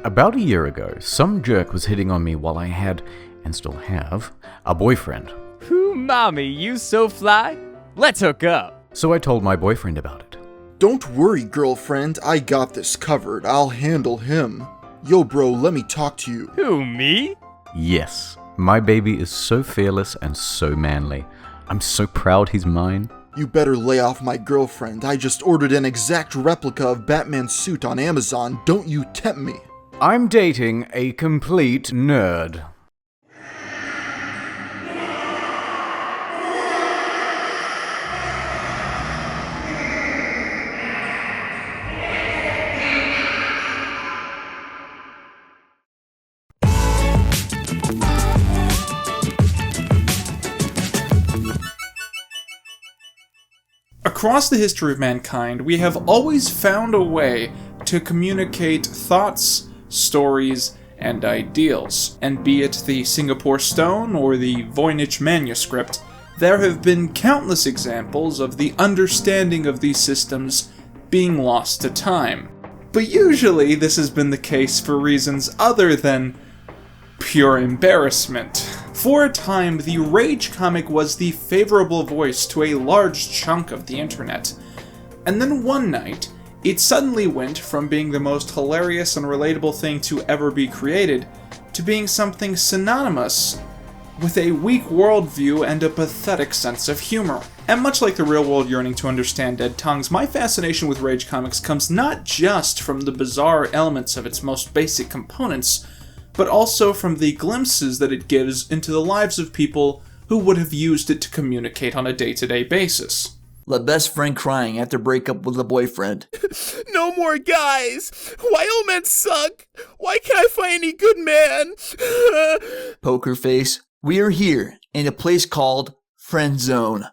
About a year ago, some jerk was hitting on me while I had, and still have, a boyfriend. Ooh, mommy, you so fly? Let's hook up. So I told my boyfriend about it. Don't worry, girlfriend, I got this covered. I'll handle him. Yo, bro, let me talk to you. Who, me? Yes, my baby is so fearless and so manly. I'm so proud he's mine. You better lay off my girlfriend. I just ordered an exact replica of Batman's suit on Amazon. Don't you tempt me. I'm dating a complete nerd. Across the history of mankind, we have always found a way to communicate thoughts, stories, and ideals. And be it the Singapore Stone or the Voynich manuscript, there have been countless examples of the understanding of these systems being lost to time. But usually this has been the case for reasons other than pure embarrassment. For a time, the Rage comic was the favorable voice to a large chunk of the internet. And then one night, it suddenly went from being the most hilarious and relatable thing to ever be created, to being something synonymous with a weak worldview and a pathetic sense of humor. And much like the real-world yearning to understand dead tongues, my fascination with Rage comics comes not just from the bizarre elements of its most basic components, but also from the glimpses that it gives into the lives of people who would have used it to communicate on a day-to-day basis. The best friend crying after breakup with a boyfriend. No more guys! Why all men suck? Why can't I find any good man? Poker face. We are here in a place called Friend Zone.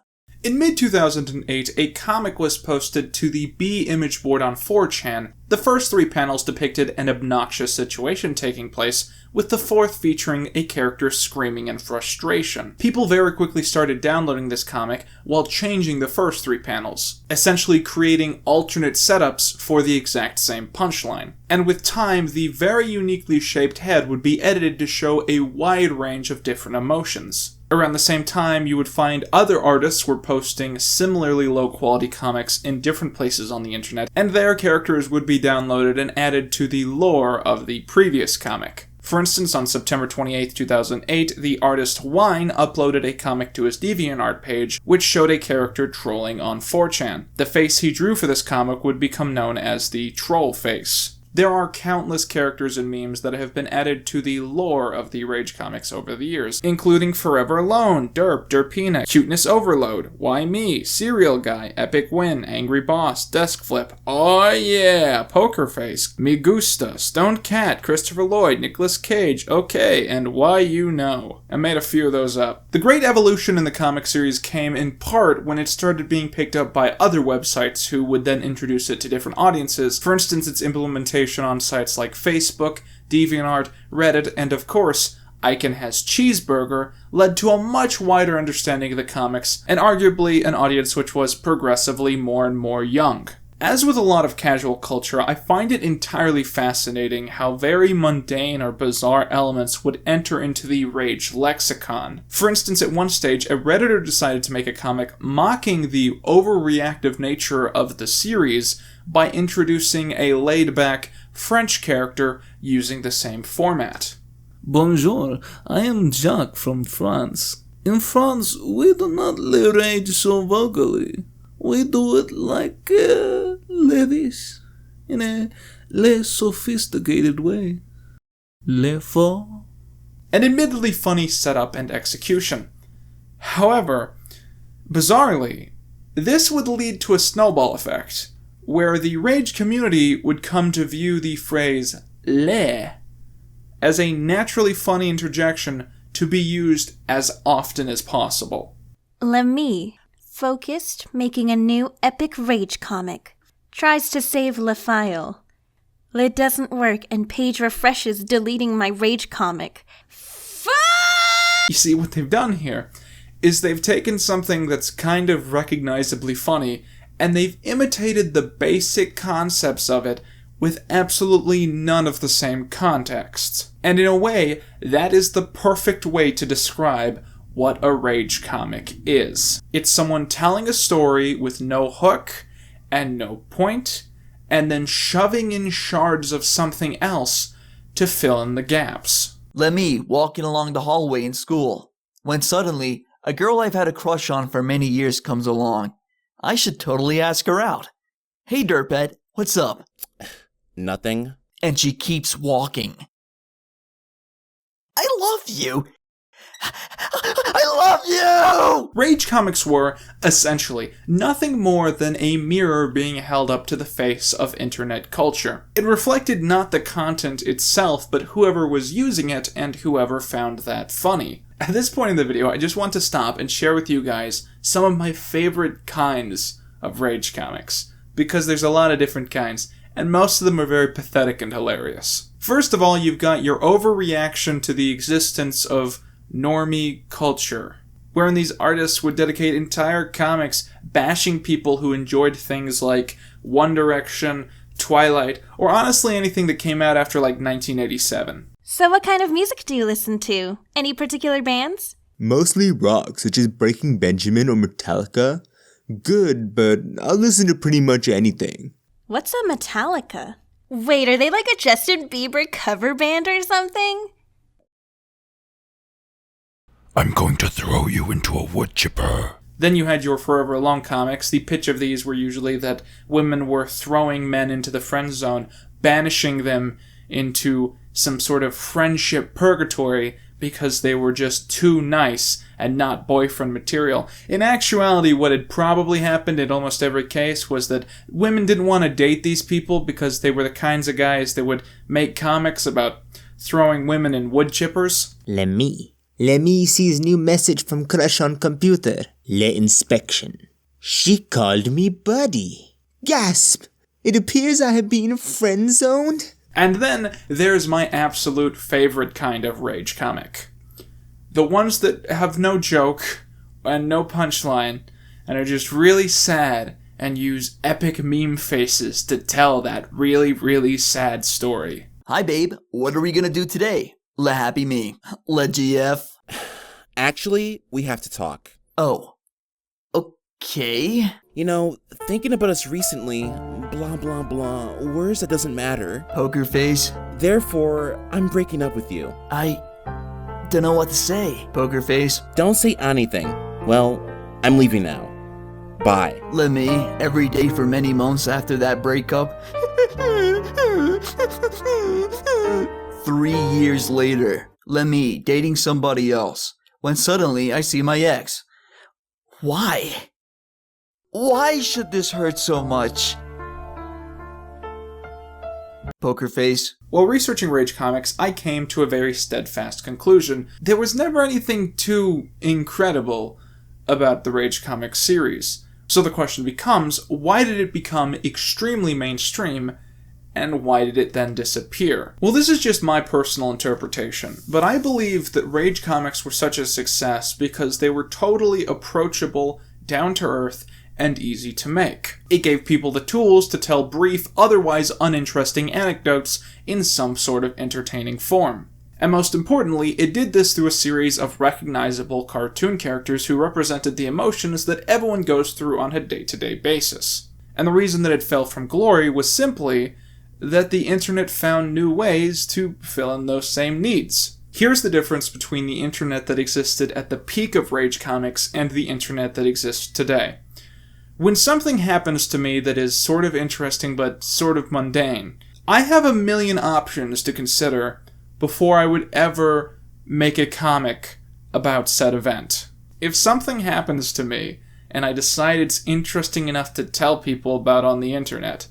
In mid-2008, a comic was posted to the B image board on 4chan. The first 3 panels depicted an obnoxious situation taking place, with the 4th featuring a character screaming in frustration. People very quickly started downloading this comic while changing the first 3 panels, essentially creating alternate setups for the exact same punchline. And with time, the very uniquely shaped head would be edited to show a wide range of different emotions. Around the same time, you would find other artists were posting similarly low-quality comics in different places on the internet, and their characters would be downloaded and added to the lore of the previous comic. For instance, on September 28, 2008, the artist Wine uploaded a comic to his DeviantArt page, which showed a character trolling on 4chan. The face he drew for this comic would become known as the Troll Face. There are countless characters and memes that have been added to the lore of the Rage comics over the years, including Forever Alone, Derp, Derpina, Cuteness Overload, Why Me, Serial Guy, Epic Win, Angry Boss, Desk Flip, Oh Yeah, Poker Face, Me Gusta, Stoned Cat, Christopher Lloyd, Nicolas Cage, Okay, and Why You Know. I made a few of those up. The great evolution in the comic series came in part when it started being picked up by other websites who would then introduce it to different audiences. For instance, its implementation on sites like Facebook, DeviantArt, Reddit, and of course, Icon Has Cheeseburger led to a much wider understanding of the comics, and arguably an audience which was progressively more and more young. As with a lot of casual culture, I find it entirely fascinating how very mundane or bizarre elements would enter into the Rage lexicon. For instance, at one stage, a Redditor decided to make a comic mocking the overreactive nature of the series by introducing a laid-back French character using the same format. Bonjour, I am Jacques from France. In France, we do not rage so vocally. We do it like ladies, in a less sophisticated way. Le fort. An admittedly funny setup and execution. However, bizarrely, this would lead to a snowball effect, where the Rage community would come to view the phrase le as a naturally funny interjection to be used as often as possible. Lemmy, focused, making a new epic Rage comic, tries to save Le file. Le doesn't work and page refreshes, deleting my Rage comic. You see, what they've done here is they've taken something that's kind of recognizably funny and they've imitated the basic concepts of it with absolutely none of the same context. And in a way, that is the perfect way to describe what a rage comic is. It's someone telling a story with no hook and no point, and then shoving in shards of something else to fill in the gaps. Lemmy walking along the hallway in school, when suddenly a girl I've had a crush on for many years comes along. I should totally ask her out. Hey Dirtbag, what's up? Nothing. And she keeps walking. I love you. I love you! Rage comics were, essentially, nothing more than a mirror being held up to the face of internet culture. It reflected not the content itself, but whoever was using it and whoever found that funny. At this point in the video, I just want to stop and share with you guys some of my favorite kinds of rage comics, because there's a lot of different kinds, and most of them are very pathetic and hilarious. First of all, you've got your overreaction to the existence of normie culture, wherein these artists would dedicate entire comics bashing people who enjoyed things like One Direction, Twilight, or honestly anything that came out after like 1987. So what kind of music do you listen to? Any particular bands? Mostly rock, such as Breaking Benjamin or Metallica. Good, but I'll listen to pretty much anything. What's a Metallica? Wait, are they like a Justin Bieber cover band or something? I'm going to throw you into a wood chipper. Then you had your Forever Alone comics. The pitch of these were usually that women were throwing men into the friend zone, banishing them into some sort of friendship purgatory because they were just too nice and not boyfriend material. In actuality, what had probably happened in almost every case was that women didn't want to date these people because they were the kinds of guys that would make comics about throwing women in wood chippers. Let me see his new message from crush on computer. Le inspection. She called me buddy. Gasp! It appears I have been friend-zoned. And then there's my absolute favorite kind of rage comic. The ones that have no joke and no punchline and are just really sad and use epic meme faces to tell that really, really sad story. Hi babe, what are we gonna do today? Le happy me. Le GF. Actually, we have to talk. Oh. Okay. You know, thinking about us recently, blah blah blah, words that doesn't matter. Poker face. Therefore, I'm breaking up with you. I don't know what to say. Poker face. Don't say anything. Well, I'm leaving now. Bye. Let me, every day for many months after that breakup. 3 years later, let me dating somebody else, when suddenly I see my ex. Why? Why should this hurt so much? Poker face. While researching rage comics, I came to a very steadfast conclusion. There was never anything too incredible about the rage comics series. So the question becomes, why did it become extremely mainstream, and why did it then disappear? Well, this is just my personal interpretation, but I believe that rage comics were such a success because they were totally approachable, down-to-earth, and easy to make. It gave people the tools to tell brief, otherwise uninteresting anecdotes in some sort of entertaining form. And most importantly, it did this through a series of recognizable cartoon characters who represented the emotions that everyone goes through on a day-to-day basis. And the reason that it fell from glory was simply that the internet found new ways to fill in those same needs. Here's the difference between the internet that existed at the peak of rage comics and the internet that exists today. When something happens to me that is sort of interesting but sort of mundane, I have a million options to consider before I would ever make a comic about said event. If something happens to me and I decide it's interesting enough to tell people about on the internet,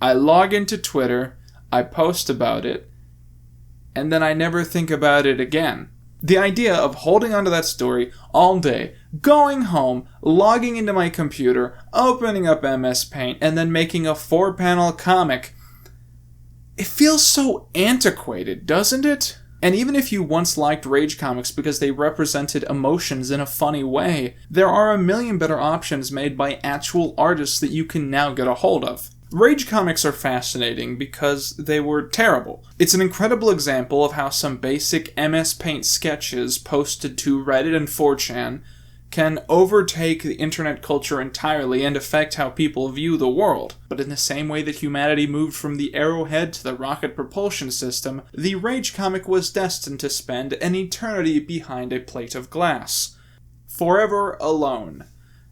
I log into Twitter, I post about it, and then I never think about it again. The idea of holding onto that story all day, going home, logging into my computer, opening up MS Paint, and then making a 4-panel comic, it feels so antiquated, doesn't it? And even if you once liked rage comics because they represented emotions in a funny way, there are a million better options made by actual artists that you can now get a hold of. Rage comics are fascinating because they were terrible. It's an incredible example of how some basic MS Paint sketches posted to Reddit and 4chan can overtake the internet culture entirely and affect how people view the world. But in the same way that humanity moved from the arrowhead to the rocket propulsion system, the Rage comic was destined to spend an eternity behind a plate of glass. Forever alone,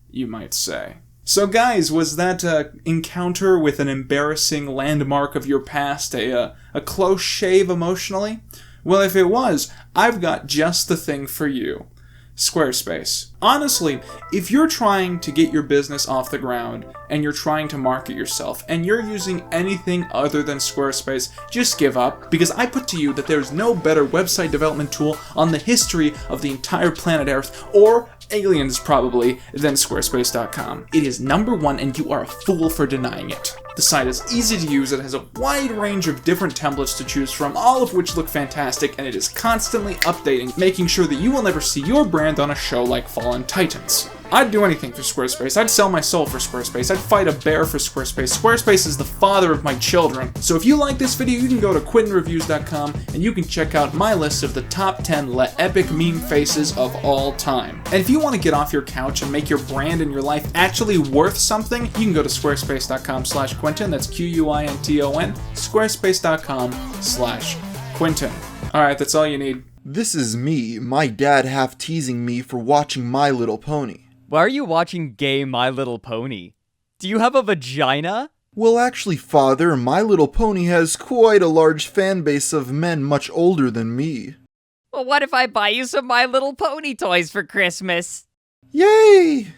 you might say. So guys, was that encounter with an embarrassing landmark of your past a close shave emotionally? Well, if it was, I've got just the thing for you. Squarespace. Honestly, if you're trying to get your business off the ground and you're trying to market yourself and you're using anything other than Squarespace, just give up, because I put to you that there's no better website development tool on the history of the entire planet Earth, or aliens probably, than Squarespace.com. It is number one and you are a fool for denying it. The site is easy to use, it has a wide range of different templates to choose from, all of which look fantastic, and it is constantly updating, making sure that you will never see your brand on a show like Fallen Titans. I'd do anything for Squarespace. I'd sell my soul for Squarespace. I'd fight a bear for Squarespace. Squarespace is the father of my children. So if you like this video, you can go to QuintonReviews.com and you can check out my list of the top 10 epic meme faces of all time. And if you want to get off your couch and make your brand and your life actually worth something, you can go to squarespace.com/Quinton. That's Quinton. Squarespace.com/Quinton. Alright, that's all you need. This is me, my dad half teasing me for watching My Little Pony. Why are you watching gay My Little Pony? Do you have a vagina? Well, actually, father, My Little Pony has quite a large fan base of men much older than me. Well, what if I buy you some My Little Pony toys for Christmas? Yay!